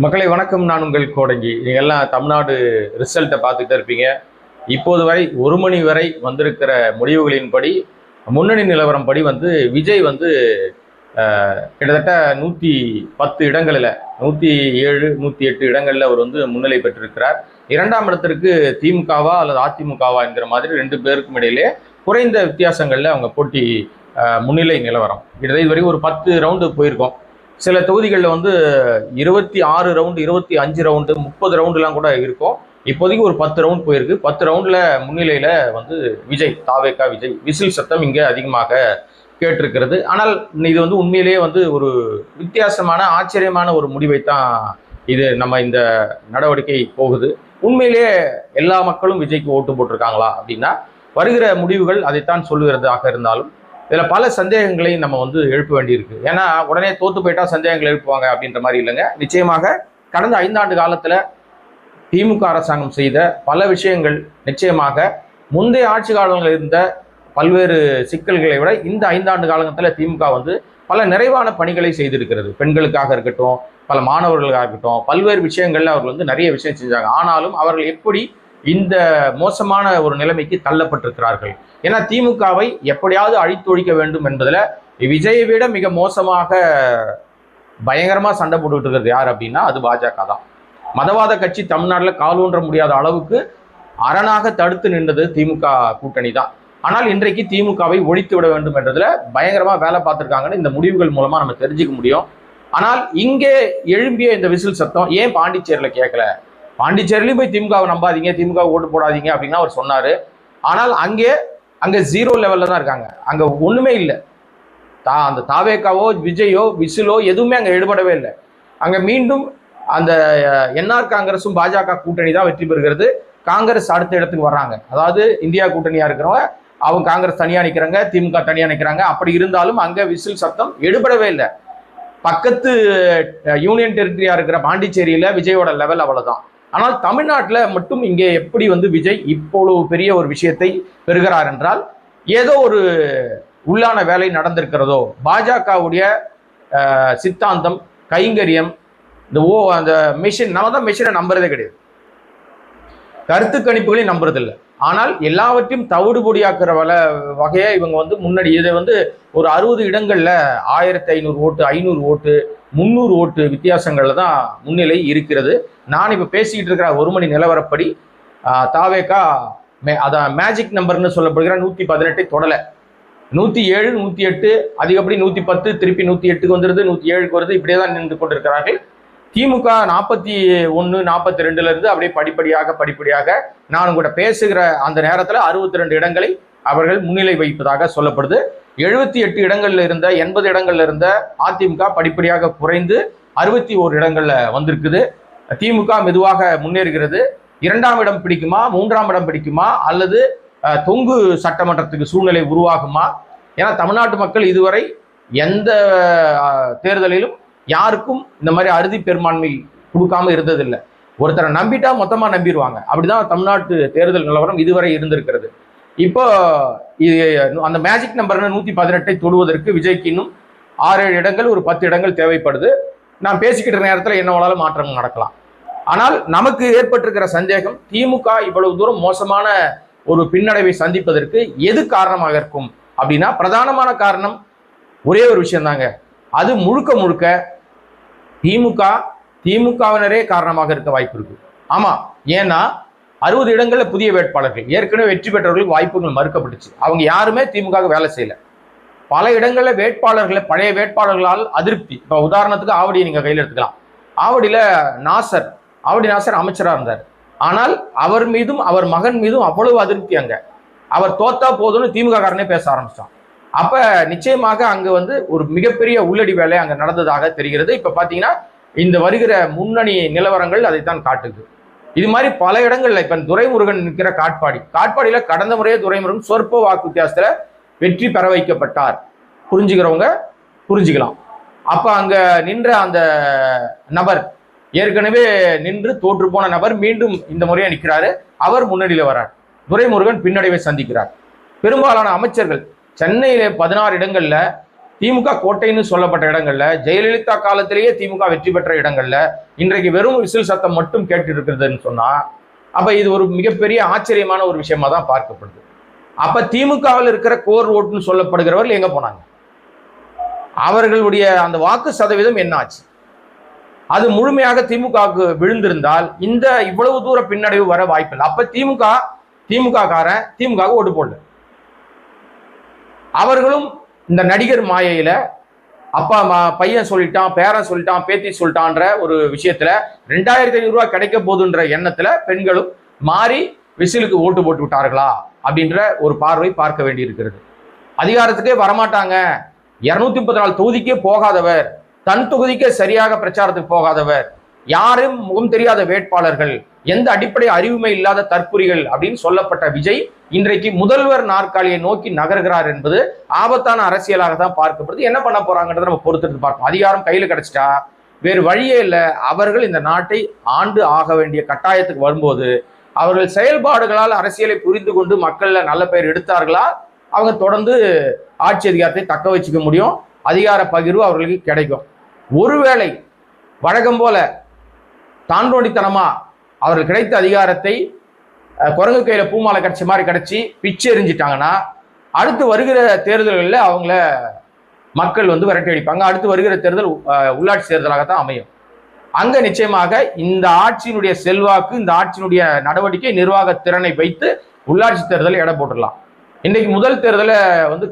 மக்களை வணக்கம். நான் உங்கள் கோடங்கி. நீங்கள் எல்லாம் தமிழ்நாடு ரிசல்ட்டை பார்த்துக்கிட்டே இருப்பீங்க. இப்போது வரை 1 மணி வரை வந்திருக்கிற முடிவுகளின்படி முன்னணி நிலவரம் படி விஜய் கிட்டத்தட்ட 110 இடங்களில் 107 108 இடங்களில் அவர் முன்னிலை பெற்றிருக்கிறார். 2ஆம் இடத்திற்கு திமுகவா அல்லது அதிமுகவா என்கிற மாதிரி 2 பேருக்கும் இடையிலே குறைந்த வித்தியாசங்களில் அவங்க போட்டி முன்னிலை நிலவரம். கிட்டத்தட்ட இதுவரை ஒரு 10 ரவுண்டு போயிருக்கோம். சில தொகுதிகளில் 26 ரவுண்டு, 25 ரவுண்டு, 30 ரவுண்டுலாம் கூட இருக்கும். இப்போதைக்கு ஒரு 10 ரவுண்ட் போயிருக்கு. 10 ரவுண்டில் முன்னிலையில் விஜய், தாவேகா விஜய் விசில் சத்தம் இங்கே அதிகமாக கேட்டிருக்கிறது. ஆனால் இது உண்மையிலேயே ஒரு வித்தியாசமான ஆச்சரியமான ஒரு முடிவை தான் இது நம்ம இந்த நடவடிக்கை போகுது. உண்மையிலேயே எல்லா மக்களும் விஜய்க்கு ஓட்டு போட்டிருக்காங்களா அப்படின்னா வருகிற முடிவுகள் அதைத்தான் சொல்லுகிறதாக இருந்தாலும் இதில் பல சந்தேகங்களை நம்ம எழுப்ப வேண்டியிருக்கு. ஏன்னா உடனே தோத்து போயிட்டா சந்தேகங்கள் எழுப்புவாங்க அப்படின்ற மாதிரி இல்லைங்க. நிச்சயமாக கடந்த 5 ஆண்டு காலத்தில் திமுக அரசாங்கம் செய்த பல விஷயங்கள் நிச்சயமாக முந்தைய ஆட்சி காலங்களில் இருந்த பல்வேறு சிக்கல்களை விட இந்த 5 ஆண்டு காலத்தில் திமுக பல நிறைவான பணிகளை செய்திருக்கிறது. பெண்களுக்காக இருக்கட்டும், பல மாணவர்களுக்காக இருக்கட்டும், பல்வேறு விஷயங்கள்ல அவர்கள் நிறைய விஷயம் செஞ்சாங்க. ஆனாலும் அவர்கள் எப்படி இந்த மோசமான ஒரு நிலைமைக்கு தள்ளப்பட்டிருக்கிறார்கள்? ஏன்னா திமுகவை எப்படியாவது அழித்தொழிக்க வேண்டும் என்பதில் விஜயை விட மிக மோசமாக பயங்கரமா சண்டை போட்டுக்கிட்டு இருக்கிறது யார் அப்படின்னா அது பாஜக தான். மதவாத கட்சி தமிழ்நாட்டில் காலூன்ற முடியாத அளவுக்கு அரணாக தடுத்து நின்றது திமுக கூட்டணி தான். ஆனால் இன்றைக்கு திமுகவை ஒழித்து விட வேண்டும் என்றதுல பயங்கரமா வேலை பார்த்துருக்காங்கன்னு இந்த முடிவுகள் மூலமா நம்ம தெரிஞ்சுக்க முடியும். ஆனால் இங்கே எழும்பிய இந்த விசில் சத்தம் ஏன் பாண்டிச்சேரியில் கேட்கல? பாண்டிச்சேரியிலையும் போய் திமுகவை நம்பாதீங்க, திமுக ஓட்டு போடாதீங்க அப்படின்னு அவர் சொன்னாரு. ஆனால் அங்கே 0 லெவல்ல தான் இருக்காங்க. அங்க ஒண்ணுமே இல்லை. அந்த தாவேக்காவோ விஜயோ விசிலோ எதுவுமே அங்க ஈடுபடவே இல்லை. அங்க மீண்டும் அந்த என்ஆர் காங்கிரஸும் பாஜக கூட்டணி தான் வெற்றி பெறுகிறது. காங்கிரஸ் அடுத்த இடத்துக்கு வர்றாங்க. அதாவது இந்தியா கூட்டணியா இருக்கிறவங்க அவங்க காங்கிரஸ் தனியா நிற்கிறாங்க, திமுக தனியா நிற்கிறாங்க. அப்படி இருந்தாலும் அங்க விசில் சத்தம் எடுபடவே இல்லை. பக்கத்து யூனியன் டெரிட்டரியா இருக்கிற பாண்டிச்சேரியில விஜயோட லெவல் அவ்வளவுதான். ஆனால் தமிழ்நாட்டில் மட்டும் இங்கே எப்படி விஜய் இவ்வளவு பெரிய ஒரு விஷயத்தை பெறுகிறார் என்றால் ஏதோ ஒரு உள்ளான வேலை நடந்திருக்கிறதோ, பாஜகவுடைய சித்தாந்தம், கைங்கரியம், அந்த மிஷின், நம்ம தான் மிஷினை நம்புறதே கிடையாது, கருத்து கணிப்புகளையும் நம்புறதில்லை. ஆனால் எல்லாவற்றையும் தவிடுபொடியாக்குற வகையை இவங்க முன்னாடி இதை ஒரு 60 இடங்கள்ல 1500 ஓட்டு, 500 ஓட்டு, 300 ஓட்டு வித்தியாசங்கள்ல தான் முன்னிலை இருக்கிறது. நான் இப்ப பேசிக்கிட்டு இருக்கிற 1 மணி நிலவரப்படி தாவேகா அதான் மேஜிக் நம்பர்னு சொல்லப்படுகிற 118 தொடல, 107 108 அதிகப்படி 110 திருப்பி 108க்கு வந்துருது, 107க்கு வருது. இப்படியே தான் நின்று கொண்டிருக்கிறார்கள். திமுக 41 42ல இருந்து அப்படியே படிப்படியாக நான் கூட பேசுகிற அந்த நேரத்தில் 62 இடங்களை அவர்கள் முன்னிலை வைப்பதாக சொல்லப்படுது. 78 இடங்கள்ல இருந்த 80 இடங்கள்ல இருந்த அதிமுக படிப்படியாக குறைந்து 61 இடங்கள்ல வந்திருக்குது. திமுக மெதுவாக முன்னேறுகிறது. 2ஆம் இடம் பிடிக்குமா, 3ஆம் இடம் பிடிக்குமா, அல்லது தொங்கு சட்டமன்றத்துக்கு சூழ்நிலை உருவாகுமா? ஏன்னா தமிழ்நாட்டு மக்கள் இதுவரை எந்த தேர்தலிலும் யாருக்கும் இந்த மாதிரி அறுதி பெரும்பான்மை கொடுக்காம இருந்ததில்லை. ஒருத்தரை நம்பிட்டா மொத்தமா நம்பிடுவாங்க. அப்படிதான் தமிழ்நாட்டு தேர்தல் நிலவரம் இதுவரை இருந்திருக்கிறது. இப்போ அந்த மேஜிக் நம்பர்னு 118 தொடுவதற்கு விஜய்க்கு இன்னும் 6-7 இடங்கள், ஒரு 10 இடங்கள் தேவைப்படுது. நான் பேசிக்கிட்ட நேரத்தில் என்னவாலும் மாற்றம் நடக்கலாம். ஆனால் நமக்கு ஏற்பட்டிருக்கிற சந்தேகம், திமுக இவ்வளவு தூரம் மோசமான ஒரு பின்னடைவை சந்திப்பதற்கு எது காரணமாக இருக்கும் அப்படின்னா பிரதானமான காரணம் ஒரே ஒரு விஷயம் தாங்க. அது முழுக்க திமுகவினரே காரணமாக இருக்க வாய்ப்பு இருக்கு. ஆமா, ஏன்னா 60 இடங்கள்ல புதிய வேட்பாளர்கள், ஏற்கனவே வெற்றி பெற்றவர்களுக்கு வாய்ப்புகள் மறுக்கப்பட்டுச்சு. அவங்க யாருமே திமுக வேலை செய்யல. பல இடங்கள்ல வேட்பாளர்களை, பழைய வேட்பாளர்களால் அதிருப்தி. இப்போ உதாரணத்துக்கு ஆவடியை நீங்க கையில் எடுத்துக்கலாம். ஆவடியில நாசர் அமைச்சராக இருந்தார். ஆனால் அவர் மீதும் அவர் மகன் மீதும் அவ்வளவு அதிருப்தி. அங்க அவர் தோத்தா போதும்னு திமுக காரனே பேச ஆரம்பிச்சிட்டான். அப்ப நிச்சயமாக அங்க ஒரு மிகப்பெரிய உள்ளடி வேலை அங்க நடந்ததாக தெரிகிறது. இப்ப பாத்தீங்கன்னா இந்த வருகிற முன்னணி நிலவரங்கள் அதைத்தான் காட்டுது. இது மாதிரி பல இடங்கள்ல இப்ப துரைமுருகன் நிற்கிற காட்பாடியில கடந்த முறையே துரைமுருகன் சொற்ப வாக்கு வித்தியாசத்துல வெற்றி பெற வைக்கப்பட்டார். புரிஞ்சுக்கிறவங்க புரிஞ்சுக்கலாம். அப்ப அங்க நின்ற அந்த நபர், ஏற்கனவே நின்று தோற்று போன நபர் மீண்டும் இந்த முறையா நிற்கிறாரு. அவர் முன்னணியில வர்றார். துரைமுருகன் பின்னடைவை சந்திக்கிறார். பெரும்பாலான அமைச்சர்கள், சென்னையில 16 இடங்கள்ல திமுக கோட்டைன்னு சொல்லப்பட்ட இடங்கள்ல, ஜெயலலிதா காலத்திலேயே திமுக வெற்றி பெற்ற இடங்கள்ல இன்றைக்கு வெறும் விசில் சத்தம் மட்டும் கேட்டு இருக்கிறதுன்னு சொன்னா, அப்ப இது ஒரு மிகப்பெரிய ஆச்சரியமான ஒரு விஷயமா தான் பார்க்கப்படுது. அப்ப திமுகவில் இருக்கிற கோர் ஓட்டுன்னு சொல்லப்படுகிறவர்கள் எங்க போனாங்க? அவர்களுடைய அந்த வாக்கு சதவீதம் என்ன ஆச்சு? அது முழுமையாக திமுகவுக்கு விழுந்திருந்தால் இந்த இவ்வளவு தூர பின்னடைவு வர வாய்ப்பில்லை. அப்ப திமுக காரன் திமுக ஓட்டு போடல. அவர்களும் இந்த நடிகர் மாயையில அப்பா பையன் சொல்லிட்டான், பேரன் சொல்லிட்டான், பேத்தி சொல்லிட்டான்ற ஒரு விஷயத்துல 2500 ரூபாய் கிடைக்க போதுன்ற எண்ணத்துல பெண்களும் மாறி விசிலுக்கு ஓட்டு போட்டு விட்டார்களா அப்படின்ற ஒரு பார்வை பார்க்க வேண்டி இருக்கிறது. அதிகாரத்துக்கே வரமாட்டாங்க, 234 தொகுதிக்கே போகாதவர், தன் தொகுதிக்கே சரியாக பிரச்சாரத்துக்கு போகாதவர், யாரும் முகம் தெரியாத வேட்பாளர்கள், எந்த அடிப்படை அறிவுமை இல்லாத தற்குறிகள் அப்படின்னு சொல்லப்பட்ட விஜய் இன்றைக்கு முதல்வர் நாற்காலியை நோக்கி நகர்கிறார் என்பது ஆபத்தான அரசியலாக தான் பார்க்கப்படுது. என்ன பண்ண போறாங்கன்றத நம்ம பொறுத்து பார்ப்போம். அதிகாரம் கையில் கிடைச்சிட்டா வேறு வழியே இல்லை. அவர்கள் இந்த நாட்டை ஆண்டு ஆக வேண்டிய கட்டாயத்துக்கு வரும்போது அவர்கள் செயல்பாடுகளால் அரசியலை புரிந்து கொண்டு மக்கள்ல நல்ல பெயர் எடுத்தார்களா, அவங்க தொடர்ந்து ஆட்சி அதிகாரத்தை தக்க வச்சுக்க முடியும், அதிகார பகிர்வு அவர்களுக்கு கிடைக்கும். ஒருவேளை வழக்கம் போல தாண்டோண்டித்தனமா அவர்கள் கிடைத்த அதிகாரத்தை குரங்கு கையில பூமாலை கிடைச்ச மாதிரி கிடைச்சி பிச்சை எறிஞ்சிட்டாங்கன்னா அடுத்து வருகிற தேர்தல்களில் அவங்கள மக்கள் விரட்டி அடிப்பாங்க. அடுத்து வருகிற தேர்தல் உள்ளாட்சி தேர்தலாகத்தான் அமையும். அங்க நிச்சயமாக இந்த ஆட்சியினுடைய செல்வாக்கு, இந்த ஆட்சியினுடைய நடவடிக்கை, நிர்வாக திறனை வைத்து உள்ளாட்சி தேர்தலை எடை போட்டுடலாம். இன்னைக்கு முதல் தேர்தல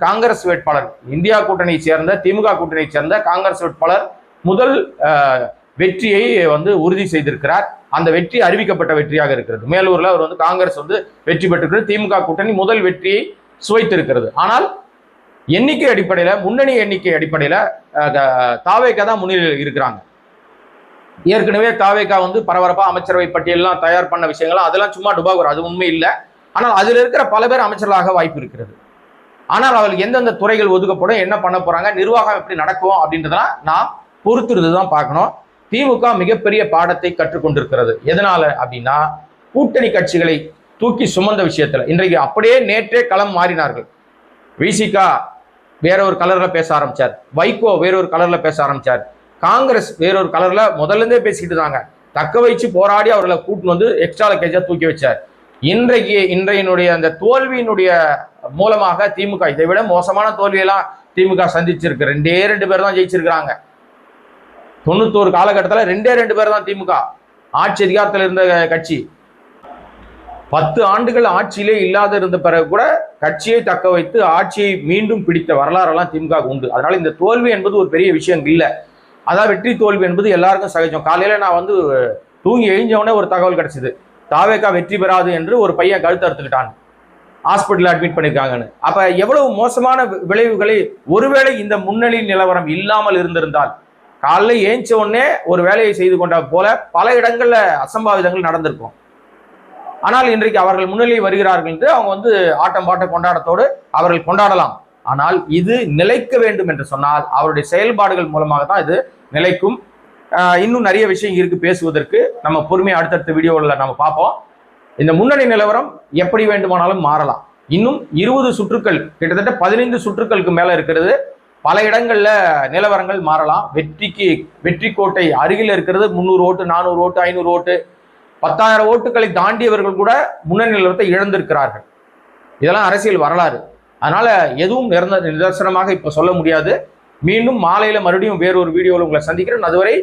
காங்கிரஸ் வேட்பாளர், இந்தியா கூட்டணியை சேர்ந்த, திமுக கூட்டணியை சேர்ந்த காங்கிரஸ் வேட்பாளர் முதல் வெற்றியை உறுதி செய்திருக்கிறார். அந்த வெற்றி அறிவிக்கப்பட்ட வெற்றியாக இருக்கிறது. மேலூர்ல அவர் காங்கிரஸ் வெற்றி பெற்றிருக்கிறது. திமுக கூட்டணி முதல் வெற்றியை சுவைத்திருக்கிறது. ஆனால் எண்ணிக்கை அடிப்படையில, முன்னணி எண்ணிக்கை அடிப்படையில தாவேகா தான் முன்னிலையில் இருக்கிறாங்க. ஏற்கனவே தாவேகா பரபரப்பா அமைச்சரவை பட்டியலாம் தயார் பண்ண விஷயங்கள் அதெல்லாம் சும்மா டுபாகூர், அது உண்மை இல்லை. ஆனால் அதில் இருக்கிற பல பேர் அமைச்சர்களாக வாய்ப்பு இருக்கிறது. ஆனால் அவர்களுக்கு எந்தெந்த துறைகள் ஒதுக்கப்படும், என்ன பண்ண போறாங்க, நிர்வாகம் எப்படி நடக்கும் அப்படின்றதெல்லாம் நாம் பொறுத்திருந்து தான் பார்க்கணும். திமுக மிகப்பெரிய பாடத்தை கற்றுக்கொண்டிருக்கிறது. எதனால அப்படின்னா, கூட்டணி கட்சிகளை தூக்கி சுமந்த விஷயத்துல இன்றைக்கு அப்படியே நேற்றே களம் மாறினார்கள். விசிகா வேற ஒரு கலர்ல பேச ஆரம்பிச்சார், வைகோ வேற ஒரு கலர்ல பேச ஆரம்பிச்சார், காங்கிரஸ் வேற ஒரு கலர்ல முதல்ல இருந்தே பேசிக்கிட்டு இருந்தாங்க. தக்க வச்சு போராடி அவர்களை கூட்டு எக்ஸ்ட்ரா லக்கேஜா தூக்கி வச்சார். இன்றையினுடைய அந்த தோல்வியினுடைய மூலமாக திமுக இதை விட மோசமான தோல்வியெல்லாம் திமுக சந்திச்சிருக்கு. 2 பேர் தான் ஜெயிச்சிருக்கிறாங்க. 91 காலகட்டத்தில் 2 பேர் தான் திமுக ஆட்சி அதிகாரத்தில் இருந்த கட்சி. 10 ஆண்டுகள் ஆட்சியிலே இல்லாத இருந்த பிறகு கூட கட்சியை தக்க வைத்து ஆட்சியை மீண்டும் பிடித்த வரலாறெல்லாம் திமுக உண்டு. அதனால இந்த தோல்வி என்பது ஒரு பெரிய விஷயம் இல்லை. அதான் வெற்றி தோல்வி என்பது எல்லாருக்கும் சகஜம். காலையில நான் தூங்கி எழுஞ்சவனே ஒரு தகவல் கிடைச்சது, தாவேகா வெற்றி பெறாது என்று ஒரு பையன் கழுத்து அறுத்துக்கிட்டான், ஹாஸ்பிட்டல் அட்மிட் பண்ணிருக்காங்கன்னு. அப்ப எவ்வளவு மோசமான விளைவுகளை, ஒருவேளை இந்த முன்னணி நிலவரம் இல்லாமல் இருந்திருந்தால், காலைல ஏஞ்ச உடனே ஒரு வேலையை செய்து கொண்ட போல பல இடங்கள்ல அசம்பாவிதங்கள் நடந்திருக்கும். ஆனால் இன்றைக்கு அவர்கள் முன்னிலை வருகிறார்கள் என்று அவங்க ஆட்டம் பாட்ட கொண்டாடத்தோடு அவர்கள் கொண்டாடலாம். ஆனால் இது நிலைக்க வேண்டும் என்று சொன்னால் அவருடைய செயல்பாடுகள் மூலமாக தான் இது நிலைக்கும். இன்னும் நிறைய விஷயம் இருக்கு பேசுவதற்கு. நம்ம பொறுமையை அடுத்தடுத்த வீடியோவில் நம்ம பார்ப்போம். இந்த முன்னணி நிலவரம் எப்படி வேண்டுமானாலும் மாறலாம். இன்னும் 20 சுற்றுக்கள், கிட்டத்தட்ட 15 சுற்றுக்களுக்கு மேல இருக்கிறது. பல இடங்கள்ல நிலவரங்கள் மாறலாம். வெற்றி கோட்டை அருகில் இருக்கிறது 300 ஓட்டு, 400 ஓட்டு, 500 ஓட்டு, 10,000 ஓட்டுகளை தாண்டியவர்கள் கூட முன்னணி நிலவரத்தை இழந்திருக்கிறார்கள். இதெல்லாம் அரசியல் வரலாறு. அதனால எதுவும் நிதர்சனமாக இப்ப சொல்ல முடியாது. மீண்டும் மாலையில மறுபடியும் வேறொரு வீடியோவில் உங்களை சந்திக்கிறேன். அதுவரை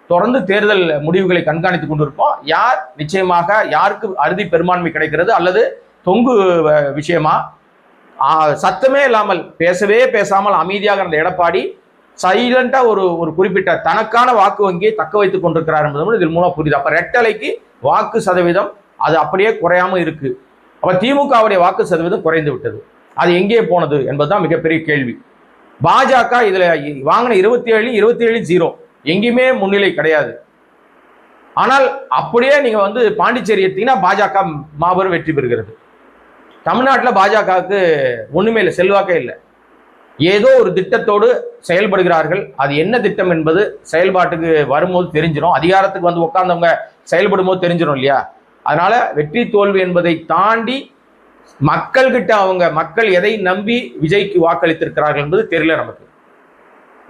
தொடர்ந்து தேர்தல் முடிவுகளை கண்காணித்துக் கொண்டிருப்போம். யார் நிச்சயமாக யாருக்கு அறுதி பெரும்பான்மை கிடைக்கிறது அல்லது தொங்கு விஷயமா சத்தமே இல்லாமல் பேசாமல் அமைதியாக இருந்த எடப்பாடி சைலண்டா ஒரு குறிப்பிட்ட தனக்கான வாக்கு வங்கியை தக்க வைத்துக் கொண்டிருக்கிறார் என்பது இதில் மூலம் புரியுது. அப்ப ரெட்டலைக்கு வாக்கு சதவீதம் அது அப்படியே குறையாம இருக்கு. அப்ப திமுகவுடைய வாக்கு சதவீதம் குறைந்து விட்டது. அது எங்கே போனது என்பதுதான் மிகப்பெரிய கேள்வி. பாஜக இதுல வாங்கின 27-0 எங்கேயுமே முன்னிலை கிடையாது. ஆனால் அப்படியே நீங்க பாண்டிச்சேரி எடுத்தீங்கன்னா பாஜக மாபெரும் வெற்றி பெறுகிறது. தமிழ்நாட்டில் பாஜகவுக்கு ஒண்ணுமே இல்லை, செல்வாக்கே இல்லை. ஏதோ ஒரு திட்டத்தோடு செயல்படுகிறார்கள். அது என்ன திட்டம் என்பது செயல்பாட்டுக்கு வரும்போது தெரிஞ்சிடும். அதிகாரத்துக்கு உட்கார்ந்தவங்க செயல்படும் போது தெரிஞ்சிடும் இல்லையா? அதனால வெற்றி தோல்வி என்பதை தாண்டி மக்கள் எதை நம்பி விஜய்க்கு வாக்களித்திருக்கிறார்கள் என்பது தெரியல நமக்கு.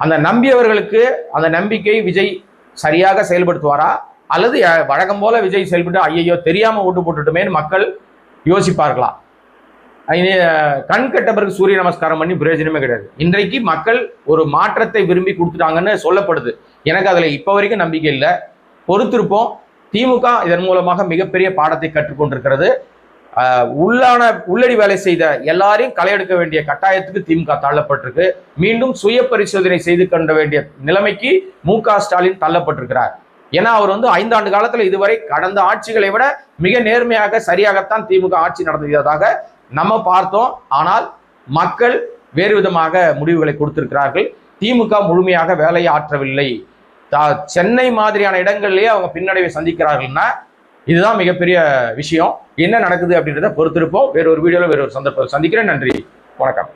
அந்த நம்பியவர்களுக்கு அந்த நம்பிக்கை விஜய் சரியாக செயல்படுத்துவாரா, அல்லது வழக்கம் போல விஜய் செயல்பட்டு ஐயோ தெரியாம ஓட்டு போட்டுட்டுமேன்னு மக்கள் யோசிப்பார்களா? கண் கட்ட பிறகு சூரிய நமஸ்காரம் பண்ணி பிரயோஜனமே கிடையாது. இன்றைக்கு மக்கள் ஒரு மாற்றத்தை விரும்பி கொடுத்துட்டாங்கன்னு சொல்லப்படுது. எனக்கு அதுல இப்ப வரைக்கும் நம்பிக்கை இல்லை. பொறுத்திருப்போம். திமுக இதன் மூலமாக மிகப்பெரிய பாடத்தை கற்றுக்கொண்டிருக்கிறது. உள்ளடி வேலை செய்த எல்லாரையும் களையெடுக்க வேண்டிய கட்டாயத்துக்கு திமுக தள்ளப்பட்டிருக்கு. மீண்டும் சுய பரிசோதனை செய்து கொள்ள வேண்டிய நிலைமைக்கு மு.க.ஸ்டாலின் தள்ளப்பட்டிருக்கிறார். ஏன்னா அவர் 5 ஆண்டு காலத்துல இதுவரை கடந்த ஆட்சிகளை விட மிக நேர்மையாக சரியாகத்தான் திமுக ஆட்சி நடந்ததாக நம்ம பார்த்தோம். ஆனால் மக்கள் வேறு விதமாக முடிவுகளை கொடுத்திருக்கிறார்கள். திமுக முழுமையாக வேலையை ஆற்றவில்லை. சென்னை மாதிரியான இடங்கள்லயே அவங்க பின்னடைவை சந்திக்கிறார்கள்னா இதுதான் மிகப்பெரிய விஷயம். என்ன நடக்குது அப்படின்றத பொறுத்திருப்போம். வேற ஒரு வீடியோல வேற ஒரு சந்தர்ப்பத்தில் சந்திக்கிறேன். நன்றி, வணக்கம்.